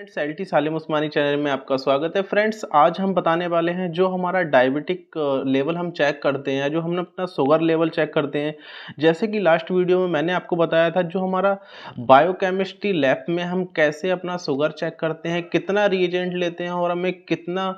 Friends, LT सालिम उस्मानी channel में आपका स्वागत है। फ्रेंड्स, आज हम बताने वाले हैं जो हमारा डायबिटिक लेवल हम चेक करते हैं, जो हम अपना शुगर लेवल चेक करते हैं। जैसे कि लास्ट वीडियो में मैंने आपको बताया था, जो हमारा बायोकेमिस्ट्री लैब में हम कैसे अपना शुगर चेक करते हैं, कितना रिएजेंट लेते हैं और हमें कितना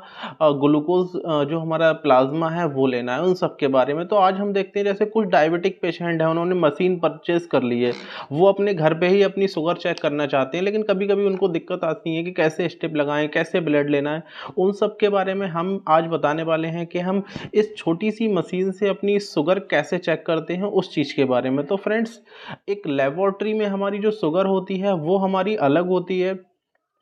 ग्लूकोज जो हमारा प्लाज्मा है वो लेना है, उन सब के बारे में। तो आज हम देखते हैं, जैसे कुछ डायबिटिक पेशेंट हैं, उन्होंने मशीन परचेज कर ली है, वो अपने घर पे ही अपनी शुगर चेक करना चाहते हैं, लेकिन कभी कभी उनको दिक्कत आती है कि कैसे स्टेप लगाएं, कैसे ब्लड लेना है। उन सब के बारे में हम आज बताने वाले हैं कि हम इस छोटी सी मशीन से अपनी शुगर कैसे चेक करते हैं, उस चीज़ के बारे में। तो फ्रेंड्स, एक लेबोरेटरी में हमारी जो शुगर होती है वो हमारी अलग होती है,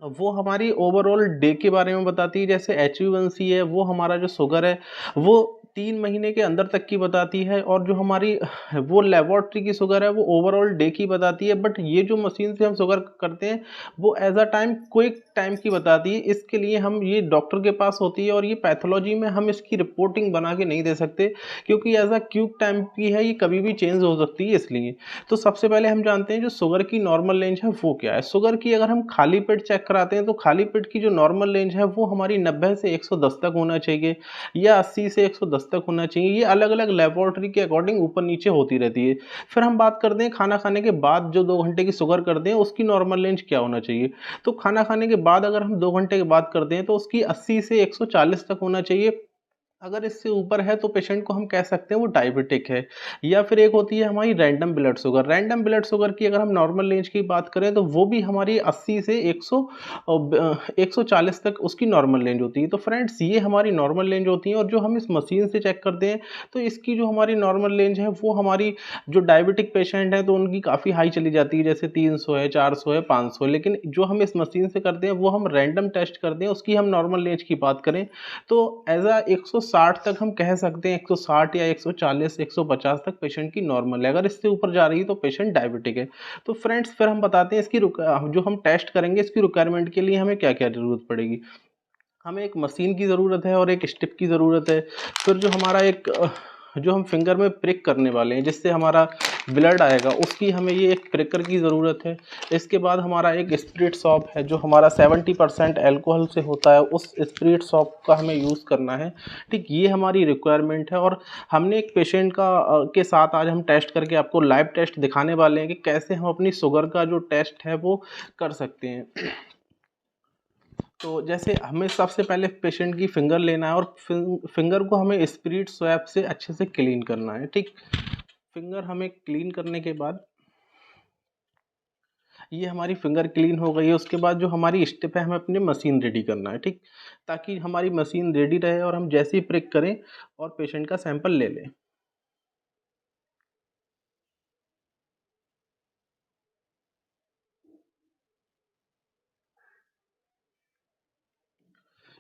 वो हमारी ओवरऑल डे के बारे में बताती है। जैसे HbA1c है, वो हमारा जो शुगर है वो 3 महीने के अंदर तक की बताती है, और जो हमारी वो लेबोरेटरी की शुगर है वो ओवरऑल डे की बताती है। बट ये जो मशीन से हम शुगर करते हैं वो as a time quick time की बताती है। इसके लिए हम ये डॉक्टर के पास होती है, और ये पैथोलॉजी में हम इसकी रिपोर्टिंग बना के नहीं दे सकते, क्योंकि एज अ क्विक टाइम की है, ये कभी भी चेंज हो सकती है इसलिए। तो सबसे पहले हम जानते हैं जो शुगर की नॉर्मल रेंज है वो क्या है। शुगर की अगर हम खाली पेट चेक कराते हैं तो खाली पेट की जो नॉर्मल रेंज है वो हमारी 90 से 110 तक होना चाहिए, या 80 से 110 तक होना चाहिए। ये अलग अलग लेबोरेटरी के अकॉर्डिंग ऊपर नीचे होती रहती है। फिर हम बात करते हैं खाना खाने के बाद जो 2 घंटे की शुगर करते हैं उसकी नॉर्मल रेंज क्या होना चाहिए। तो खाना खाने के बाद अगर हम 2 घंटे के बाद करते हैं तो उसकी 80 से 140 तक होना चाहिए। अगर इससे ऊपर है तो पेशेंट को हम कह सकते हैं वो डायबिटिक है। या फिर एक होती है हमारी random blood sugar. Random blood sugar की अगर हम नॉर्मल रेंज की बात करें तो वो भी हमारी 80 से 140 तक उसकी नॉर्मल रेंज होती है। तो फ्रेंड्स, ये हमारी नॉर्मल रेंज होती है, और जो हम इस मशीन से चेक करते हैं तो इसकी जो हमारी नॉर्मल रेंज है वो हमारी जो डायबिटिक पेशेंट है तो उनकी काफ़ी हाई चली जाती है, जैसे 300 है, 400 है, 500। लेकिन जो हम इस मशीन से करते हैं वो हम रैंडम टेस्ट करते हैं, उसकी हम नॉर्मल रेंज की बात करें तो एज अ 160 तक हम कह सकते हैं। 160 या 140 150 तक पेशेंट की नॉर्मल है। अगर इससे ऊपर जा रही है तो पेशेंट डायबिटिक है। तो फ्रेंड्स, फिर हम बताते हैं इसकी जो हम टेस्ट करेंगे इसकी रिक्वायरमेंट के लिए हमें क्या क्या जरूरत पड़ेगी। हमें एक मशीन की ज़रूरत है और एक स्टिप की ज़रूरत है। फिर जो हमारा एक जो हम फिंगर में प्रिक करने वाले हैं जिससे हमारा ब्लड आएगा, उसकी हमें ये एक प्रिकर की ज़रूरत है। इसके बाद हमारा एक स्पिरिट सॉप है जो हमारा 70% अल्कोहल से होता है, उस स्पिरिट सॉप का हमें यूज़ करना है। ठीक, ये हमारी रिक्वायरमेंट है। और हमने एक पेशेंट के साथ आज हम टेस्ट करके आपको लाइव टेस्ट दिखाने वाले हैं कि कैसे हम अपनी शुगर का जो टेस्ट है वो कर सकते हैं। तो जैसे हमें सबसे पहले पेशेंट की फिंगर लेना है, और फिंगर को हमें स्पिरिट स्वैप से अच्छे से क्लीन करना है। ठीक, फिंगर हमें क्लीन करने के बाद ये हमारी फिंगर क्लीन हो गई है। उसके बाद जो हमारी स्टेप है, हमें अपनी मशीन रेडी करना है। ठीक, ताकि हमारी मशीन रेडी रहे और हम जैसे ही प्रिक करें और पेशेंट का सैंपल ले लें।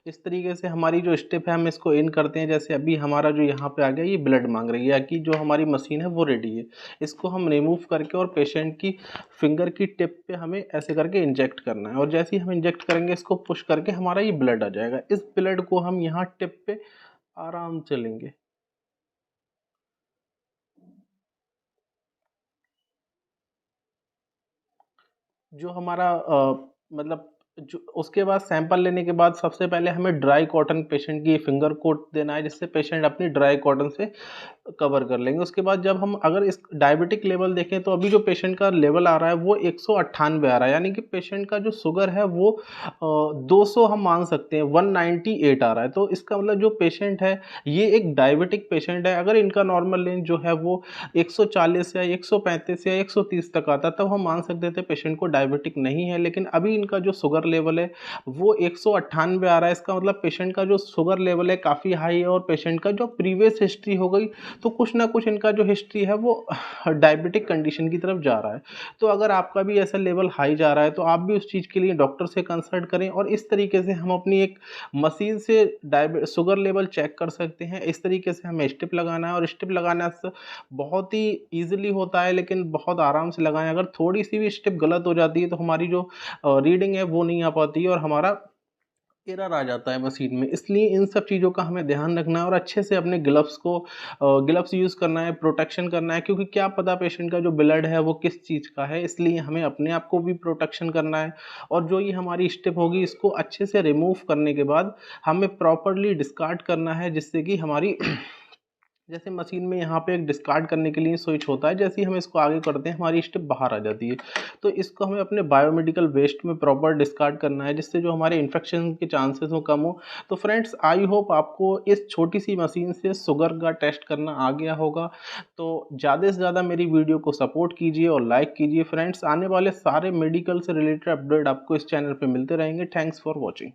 इस तरीके से हमारी जो स्टेप है हम इसको इन करते हैं। जैसे अभी हमारा जो यहाँ पे आ गया, ये ब्लड मांग रही है कि जो हमारी मशीन है वो रेडी है। इसको हम रिमूव करके और पेशेंट की फिंगर की टिप पे हमें ऐसे करके इंजेक्ट करना है, और जैसे ही हम इंजेक्ट करेंगे इसको पुश करके हमारा ये ब्लड आ जाएगा। इस ब्लड को हम यहाँ टिप पे आराम से लेंगे। जो हमारा मतलब जो उसके बाद सैंपल लेने के बाद सबसे पहले हमें ड्राई कॉटन पेशेंट की फिंगर को देना है, जिससे पेशेंट अपनी ड्राई कॉटन से कवर कर लेंगे। उसके बाद जब हम अगर इस डायबिटिक लेवल देखें तो अभी जो पेशेंट का लेवल आ रहा है वो 198 आ रहा है, यानी कि पेशेंट का जो शुगर है वो 200 हम मान सकते हैं, 198 आ रहा है। तो इसका मतलब जो पेशेंट है ये एक डायबिटिक पेशेंट है। अगर इनका नॉर्मल रेंज जो है वो 140 या 135 या 130 तक आता, तब हम मान सकते थे पेशेंट को डायबिटिक नहीं है। लेकिन अभी इनका जो शुगर लेवल है वो 198 आ रहा है। इसका मतलब पेशेंट का जो शुगर लेवल है काफ़ी हाई है, और पेशेंट का जो प्रीवियस हिस्ट्री हो गई तो कुछ ना कुछ इनका जो हिस्ट्री है वो डायबिटिक कंडीशन की तरफ जा रहा है। तो अगर आपका भी ऐसा लेवल हाई जा रहा है तो आप भी उस चीज़ के लिए डॉक्टर से कंसल्ट करें, और इस तरीके से हम अपनी एक मशीन से शुगर लेवल चेक कर सकते हैं। इस तरीके से हमें स्टेप लगाना है, और स्टेप लगाना से बहुत ही ईजिली होता है, लेकिन बहुत आराम से लगाएं। अगर थोड़ी सी भी स्टेप गलत हो जाती है तो हमारी जो रीडिंग है वो नहीं आ पाती है, और हमारा एरर आ जाता है मशीन में। इसलिए इन सब चीज़ों का हमें ध्यान रखना है और अच्छे से अपने ग्लव्स यूज़ करना है, प्रोटेक्शन करना है, क्योंकि क्या पता पेशेंट का जो ब्लड है वो किस चीज़ का है, इसलिए हमें अपने आप को भी प्रोटेक्शन करना है। और जो ये हमारी स्टेप होगी इसको अच्छे से रिमूव करने के बाद हमें प्रॉपर्ली डिस्कार्ड करना है, जिससे कि हमारी जैसे मशीन में यहाँ पे एक डिस्कार्ड करने के लिए स्विच होता है, जैसे ही हम इसको आगे करते हैं हमारी स्टेप बाहर आ जाती है। तो इसको हमें अपने बायोमेडिकल वेस्ट में प्रॉपर डिस्कार्ड करना है, जिससे जो हमारे इन्फेक्शन के चांसेस हो कम हो। तो फ्रेंड्स, आई होप आपको इस छोटी सी मशीन से शुगर का टेस्ट करना आ गया होगा। तो ज़्यादा से ज़्यादा मेरी वीडियो को सपोर्ट कीजिए और लाइक कीजिए फ्रेंड्स। आने वाले सारे मेडिकल से रिलेटेड अपडेट आपको इस चैनल पर मिलते रहेंगे। Thanks for watching.